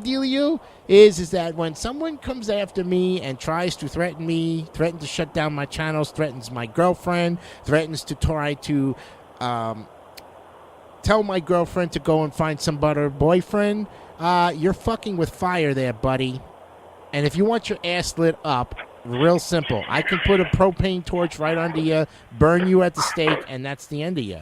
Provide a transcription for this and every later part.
dealio is that when someone comes after me and tries to threaten me, threaten to shut down my channels, threatens my girlfriend, threatens to try to tell my girlfriend to go and find some better boyfriend, you're fucking with fire there, buddy. And if you want your ass lit up, real simple. I can put a propane torch right under you, burn you at the stake, and that's the end of you.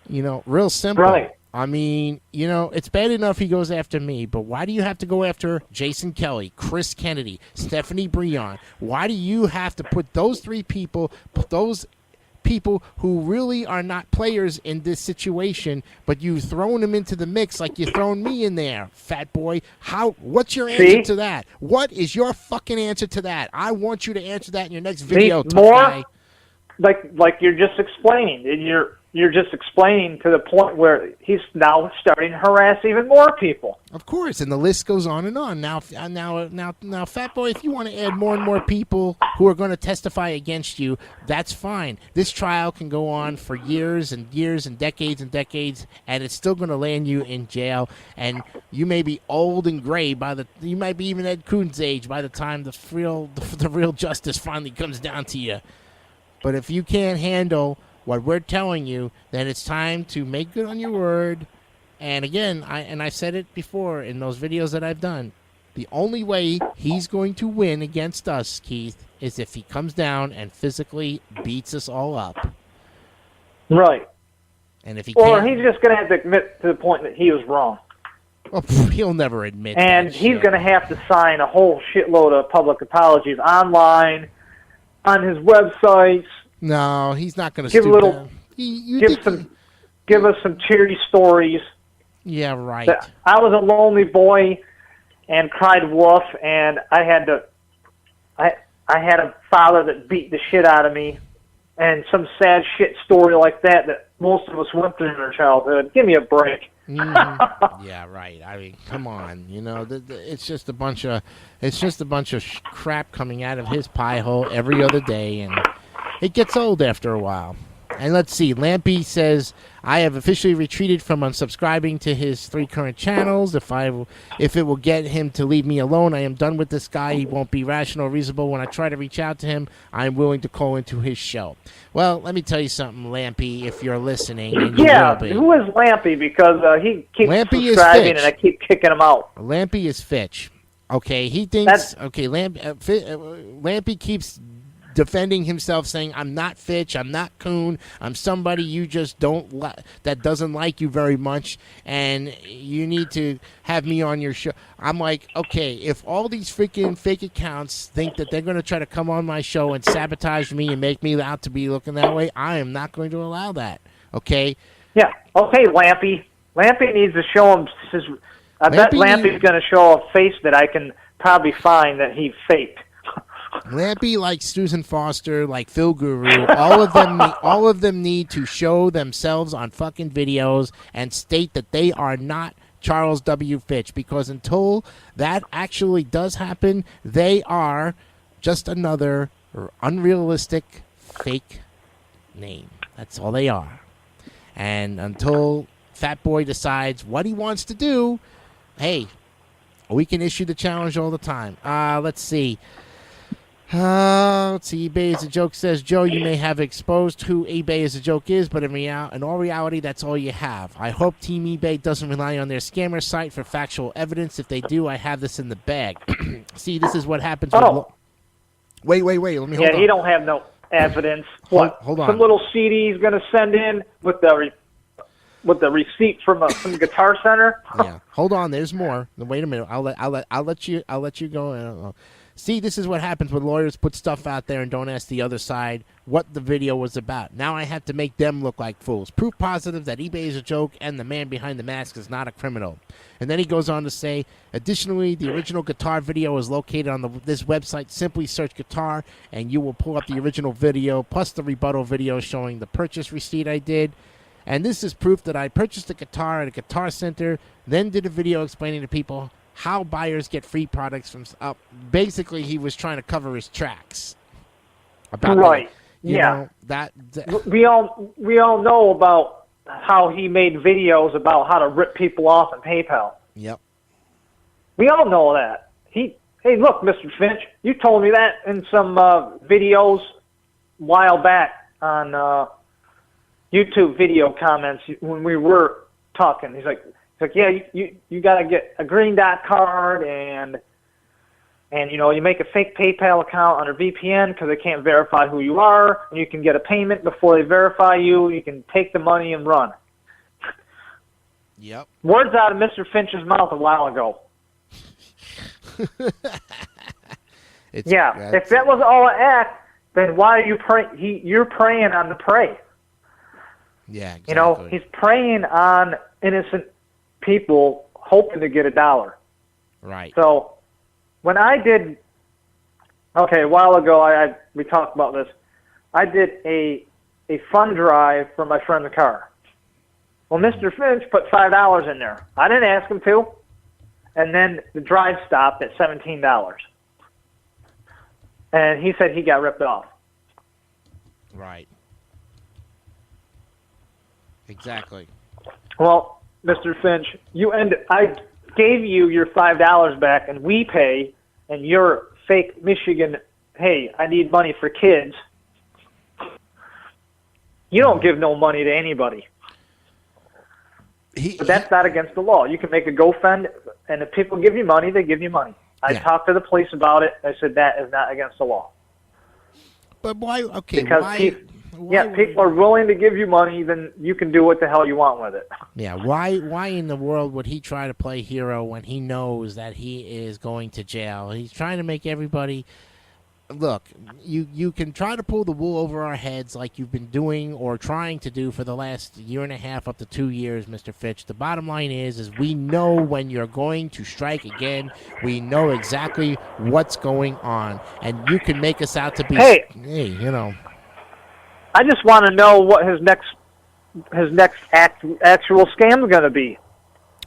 You know, real simple. Right. I mean, you know, it's bad enough he goes after me, but why do you have to go after Jason Kelly, Chris Kennedy, Stephanie Breon? Why do you have to put those three people, those people who really are not players in this situation, but you've thrown them into the mix like you're throwing me in there, fat boy? What's your answer to that? What is your fucking answer to that? I want you to answer that in your next video, tough guy. Like you're just explaining, and you're just explaining to the point where he's now starting to harass even more people. Of course, and the list goes on and on. Now, fat boy, if you want to add more and more people who are going to testify against you, that's fine. This trial can go on for years and years and decades, and it's still going to land you in jail. And you may be old and gray you might be even Ed Coon's age by the time the real justice finally comes down to you. But if you can't handle what we're telling you, then it's time to make good on your word. And again, I said it before in those videos that I've done, the only way he's going to win against us, Keith, is if he comes down and physically beats us all up. Right. And if he or he's just going to have to admit to the point that he was wrong. Well, he'll never admit and he's going to have to sign a whole shitload of public apologies online, on his websites. No, he's not going to give stoop down. Give us some cheery stories. Yeah, right. I was a lonely boy and cried wolf, and I had a father that beat the shit out of me, and some sad shit story like that most of us went through in our childhood. Give me a break. Mm-hmm. Yeah, right. I mean, come on. You know, it's just a bunch of crap coming out of his pie hole every other day, and it gets old after a while. And let's see. Lampy says, I have officially retreated from unsubscribing to his 3 current channels. If it will get him to leave me alone, I am done with this guy. He won't be rational or reasonable. When I try to reach out to him, I am willing to call into his show. Well, let me tell you something, Lampy, if you're listening. And yeah, who is Lampy? Because he keeps Lampy subscribing, and I keep kicking him out. Lampy is Fitch. Okay, he thinks... Lampy keeps defending himself, saying, I'm not Fitch, I'm not Coon, I'm somebody you just that doesn't like you very much, and you need to have me on your show. I'm like, okay, if all these freaking fake accounts think that they're going to try to come on my show and sabotage me and make me out to be looking that way, I am not going to allow that, okay? Yeah, okay, Lampy. Lampy needs to show him I bet Lampy's going to show a face that I can probably find that he faked. Lampy, like Susan Foster, like Phil Guru, all of them need to show themselves on fucking videos and state that they are not Charles W. Fitch, because until that actually does happen, they are just another unrealistic fake name. That's all they are. And until Fat Boy decides what he wants to do, hey, we can issue the challenge all the time. Let's see. Ebayisajoke says, Joe, you may have exposed who Ebayisajoke is, but in all reality, that's all you have. I hope Team eBay doesn't rely on their scammer site for factual evidence. If they do, I have this in the bag. See, this is what happens. Wait. Let me hold on. Yeah, he don't have no evidence. Hold on. Some little CD he's going to send in with the receipt from Guitar Center. Yeah, hold on. There's more. Wait a minute. I'll let you go. See, this is what happens when lawyers put stuff out there and don't ask the other side what the video was about. Now I have to make them look like fools. Proof positive that Ebayisajoke and the man behind the mask is not a criminal. And then he goes on to say, additionally, the original guitar video is located on this website. Simply search guitar and you will pull up the original video plus the rebuttal video showing the purchase receipt I did. And this is proof that I purchased a guitar at a Guitar Center, then did a video explaining to people how buyers get free products from... basically, he was trying to cover his tracks. Right. You know, that we all know about how he made videos about how to rip people off in PayPal. Yep. We all know that. Hey, look, Mr. Finch, you told me that in some videos a while back on YouTube video comments when we were talking. He's like, yeah, you got to get a green dot card and you make a fake PayPal account under VPN because they can't verify who you are, and you can get a payment before they verify you. You can take the money and run. Yep. Words out of Mr. Finch's mouth a while ago. If that was all an act, then why are you praying? You're preying on the prey. Yeah, exactly. He's preying on innocent people hoping to get $1. Right. So when I did, a while ago, we talked about this. I did a fund drive for my friend's car. Well, Mr. Finch put $5 in there. I didn't ask him to. And then the drive stopped at $17. And he said he got ripped off. Right. Exactly. Well, Mr. Finch, I gave you your $5 back, and we pay, and your fake Michigan, hey, I need money for kids. You don't give no money to anybody. But that's not against the law. You can make a GoFund, and if people give you money, they give you money. I talked to the police about it. I said that is not against the law. But why? Okay, because people are willing to give you money, then you can do what the hell you want with it. Yeah, why in the world would he try to play hero when he knows that he is going to jail? He's trying to make everybody... Look, you can try to pull the wool over our heads like you've been doing or trying to do for the last year and a half up to 2 years, Mr. Fitch. The bottom line is we know when you're going to strike again. We know exactly what's going on. And you can make us out to be... Hey, I just want to know what his next actual scam is going to be.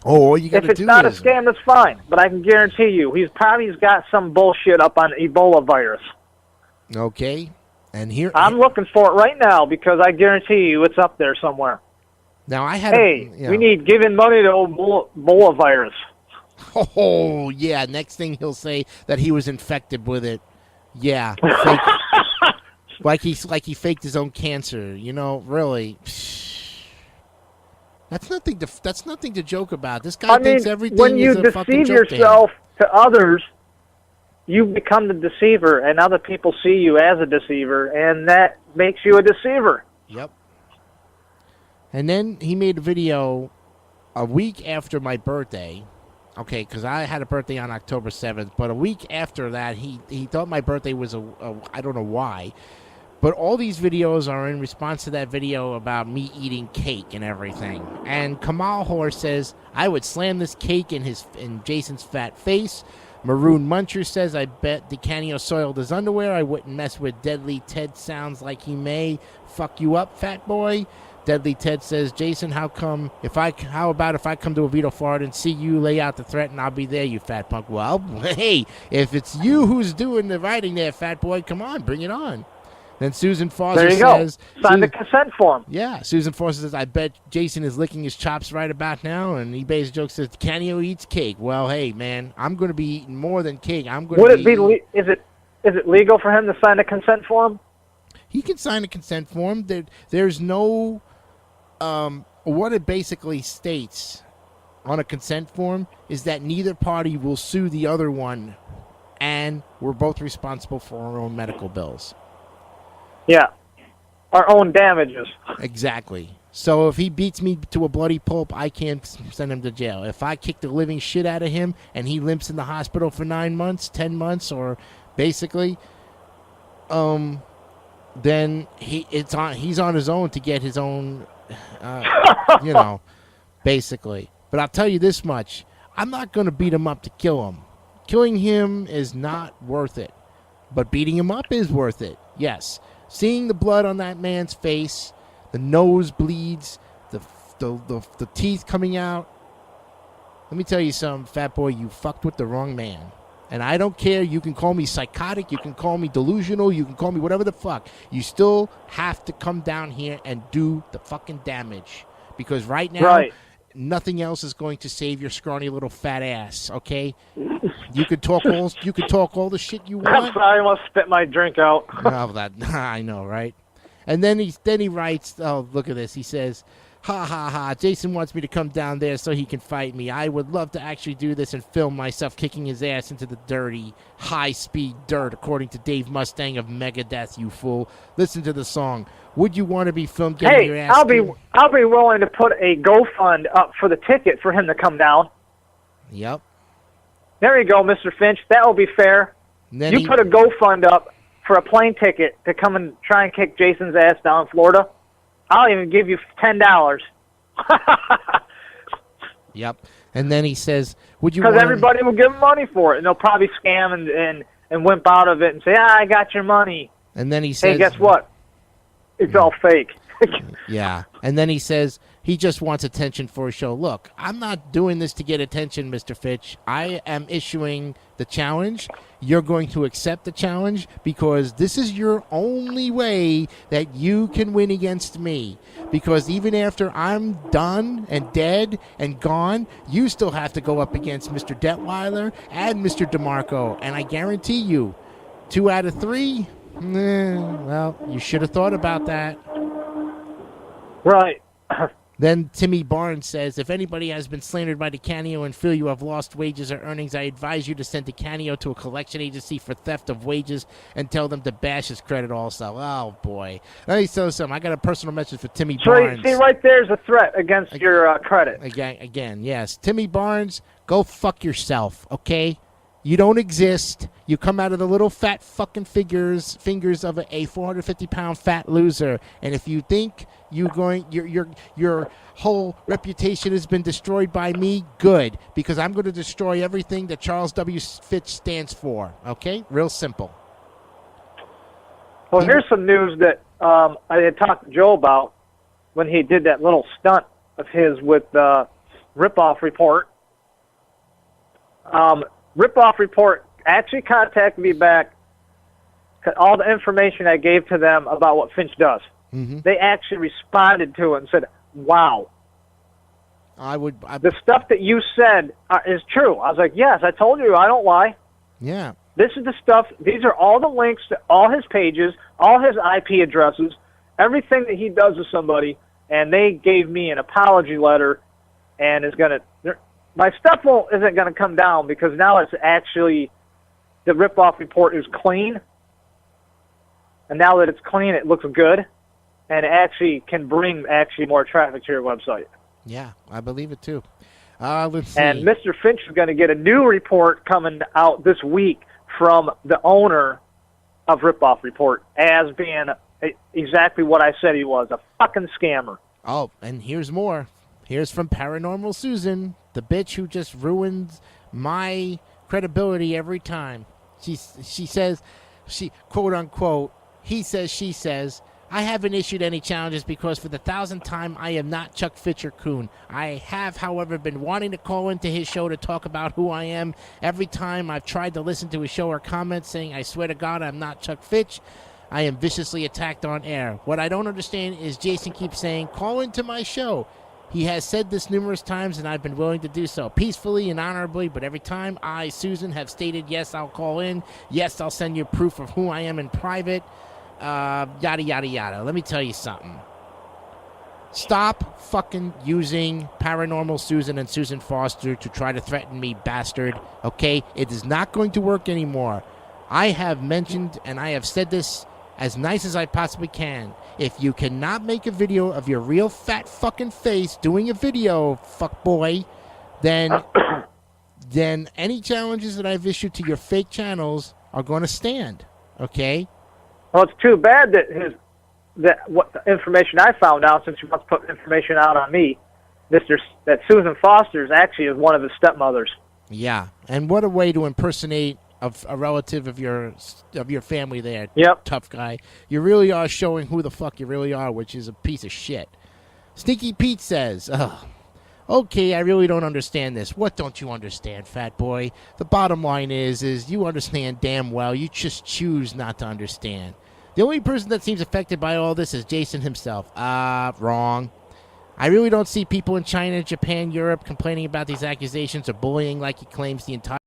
Oh, all you got to do is... If it's not a scam, that's fine. But I can guarantee you, he's got some bullshit up on Ebola virus. Okay. And I'm looking for it right now because I guarantee you it's up there somewhere. Now, I had... we need giving money to Ebola virus. Oh, yeah. Next thing he'll say that he was infected with it. Yeah. like he faked his own cancer. Really... That's nothing to joke about. This guy thinks everything is a fucking joke. When you deceive yourself to others, you become the deceiver, and other people see you as a deceiver, and that makes you a deceiver. Yep. And then he made a video a week after my birthday. Okay, because I had a birthday on October 7th, but a week after that, he thought my birthday was I don't know why. But all these videos are in response to that video about me eating cake and everything. And Kamal Horse says, I would slam this cake in Jason's fat face. Maroon Muncher says, I bet Decanio soiled his underwear. I wouldn't mess with Deadly Ted. Sounds like he may fuck you up, fat boy. Deadly Ted says, Jason, how about if I come to Oviedo, Florida and see you lay out the threat and I'll be there, you fat punk? Well, hey, if it's you who's doing the writing there, fat boy, come on, bring it on. Then Susan Foster says... Sign the consent form. Yeah, Susan Foster says, I bet Jason is licking his chops right about now. And Ebayisajoke says, Decanio eats cake. Well, hey, man, I'm going to be eating more than cake. Is it legal for him to sign a consent form? He can sign a consent form. There's no... what it basically states on a consent form is that neither party will sue the other one, and we're both responsible for our own medical bills. Yeah, our own damages. Exactly. So if he beats me to a bloody pulp, I can't send him to jail. If I kick the living shit out of him and he limps in the hospital for 9 months, 10 months, or basically, then he's on his own to get his own, basically. But I'll tell you this much. I'm not going to beat him up to kill him. Killing him is not worth it. But beating him up is worth it. Yes. Seeing the blood on that man's face, the nose bleeds, the teeth coming out. Let me tell you something, fat boy, you fucked with the wrong man. And I don't care. You can call me psychotic. You can call me delusional. You can call me whatever the fuck. You still have to come down here and do the fucking damage. Because right now, nothing else is going to save your scrawny little fat ass. Okay, you could talk all the shit you want. I'm sorry, I must spit my drink out. Oh, that I know, right? And then he writes, oh, look at this. He says, ha, ha, ha, Jason wants me to come down there so he can fight me. I would love to actually do this and film myself kicking his ass into the dirty, high-speed dirt, according to Dave Mustang of Megadeth, you fool. Listen to the song. Would you want to be filmed getting your ass I'll be willing to put a GoFund up for the ticket for him to come down. Yep. There you go, Mr. Finch. That will be fair. You put a GoFund up for a plane ticket to come and try and kick Jason's ass down in Florida. I'll even give you $10. Yep. And then he says, would you? Because everybody will give him money for it, and they'll probably scam and wimp out of it and say, I got your money. And then he says, hey, guess what? It's all fake. Yeah. And then he says he just wants attention for a show. Look, I'm not doing this to get attention, Mr. Fitch. I am issuing the challenge. You're going to accept the challenge because this is your only way that you can win against me. Because even after I'm done and dead and gone, you still have to go up against Mr. Detweiler and Mr. DeMarco. And I guarantee you, 2 out of 3, well, you should have thought about that. Right. Then Timmy Barnes says, if anybody has been slandered by Decanio and feel you have lost wages or earnings, I advise you to send Decanio to a collection agency for theft of wages and tell them to bash his credit also. Oh, boy. Let me tell you something. I got a personal message for Timmy Barnes. See, right there's a threat against your credit. Again, yes. Timmy Barnes, go fuck yourself, okay? You don't exist. You come out of the little fat fucking fingers of a 450-pound fat loser. And if you think your whole reputation has been destroyed by me, good, because I'm going to destroy everything that Charles W. Fitch stands for. Okay, real simple. Well, here's some news that I had talked to Joe about when he did that little stunt of his with Ripoff Report. Ripoff Report actually contacted me back. All the information I gave to them about what Finch does. Mm-hmm. They actually responded to it and said, wow. The stuff that you said is true. I was like, yes, I told you. I don't lie. Yeah. This is the stuff. These are all the links to all his pages, all his IP addresses, everything that he does with somebody. And they gave me an apology letter and is going to... My stuff isn't going to come down because now it's actually... The Ripoff Report is clean. And now that it's clean, it looks good. And it actually can bring more traffic to your website. Yeah, I believe it too. Let's see. And Mr. Finch is going to get a new report coming out this week from the owner of Ripoff Report as being exactly what I said he was, a fucking scammer. Oh, and here's more. Here's from Paranormal Susan, the bitch who just ruins my credibility every time. She says, quote unquote, he says, she says, I haven't issued any challenges because for the 1,000th time I am not Chuck Fitch or Coon. I have, however, been wanting to call into his show to talk about who I am. Every time I've tried to listen to his show or comment saying, I swear to God, I'm not Chuck Fitch, I am viciously attacked on air. What I don't understand is Jason keeps saying, call into my show. He has said this numerous times, and I've been willing to do so peacefully and honorably, but every time I, Susan, have stated, yes, I'll call in, yes, I'll send you proof of who I am in private, yada, yada, yada. Let me tell you something. Stop fucking using Paranormal Susan and Susan Foster to try to threaten me, bastard. Okay? It is not going to work anymore. I have mentioned, and I have said this as nice as I possibly can. If you cannot make a video of your real fat fucking face doing a video, fuck boy, then any challenges that I've issued to your fake channels are going to stand. Okay? Well, it's too bad that what the information I found out, since you must put information out on me, that Susan Foster actually is one of his stepmothers. Yeah, and what a way to impersonate a relative of your family there. Yep. Tough guy. You really are showing who the fuck you really are, which is a piece of shit. Sneaky Pete says, okay, I really don't understand this. What don't you understand, fat boy? The bottom line is you understand damn well. You just choose not to understand. The only person that seems affected by all this is Jason himself. Wrong. I really don't see people in China, Japan, Europe complaining about these accusations or bullying like he claims the entire